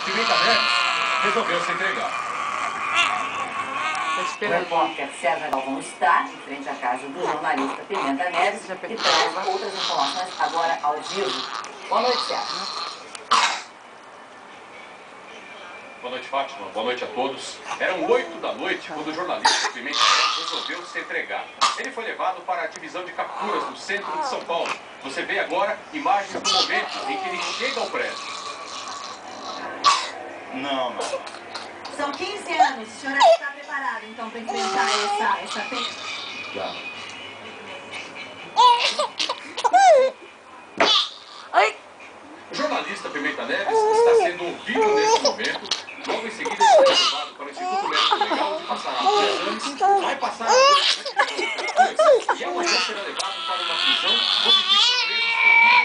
Pimenta Neves resolveu se entregar. O repórter César Galvão está em frente à casa do jornalista Pimenta Neves e traz outras informações agora ao vivo. Boa noite, César. Boa noite, Fátima. Boa noite a todos. Eram 8 da noite quando o jornalista Pimenta Neves resolveu se entregar. Ele foi levado para a divisão de capturas no centro de São Paulo. Você vê agora imagens do momento em que ele chega ao prédio. Não. São 15 anos. O senhor está preparado, então, para enfrentar essa pena? Claro. O jornalista Pimenta Neves está sendo ouvido nesse momento. Logo em seguida, ele será levado para o Instituto Médico Legal, onde passará por exames, vai passar e amanhã será levado para uma prisão onde ficam presos com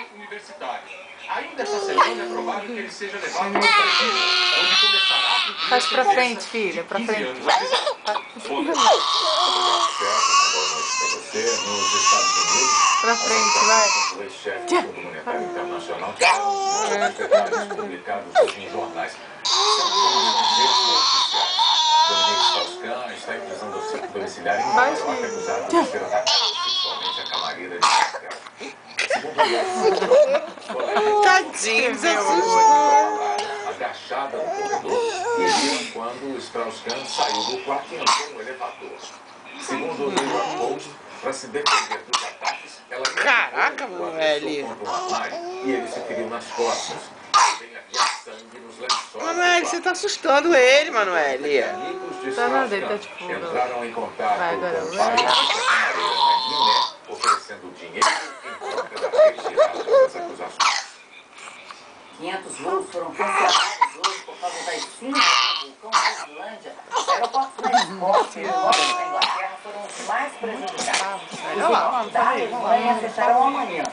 nível universitário. Ainda essa semana é provável que ele seja levado para o presídio, onde começará a cumprir Faz pra frente, filha, pra frente. Boa noite. Você, nos Estados Unidos, Pra frente, vai. o ex-chefe do Fundo Monetário Internacional, os detalhes publicados hoje em jornais. Dominique Strauss-Kahn está em prisão domiciliar em Nova York, acusado de ter atacado sexualmente a camareira de hotel. Segundo Tadinho, se assustou. agachada no corredor e viram quando Strauss-Kahn saiu do quarto e entrou no elevador. Segundo o New York Post, para se defender dos ataques, ela Caraca, Manoeli. contra um armário e ele se feriu nas costas. Também havia sangue nos lençóis. Manoeli, você tá assustando ele, Manoeli. Amigos de Tá nada, ele Strauss-Kahn tá tipo... entraram em contato Vai, com o agora. pai da camareira na Guiné, oferecendo dinheiro em troca da retirada das acusações. 500 voos foram cancelados hoje por causa das cinzas do vulcão da Islândia. Aeroportos na Escócia e Londres, na Inglaterra, foram os mais prejudicados. Os aeroportos da Alemanha fecharão amanhã.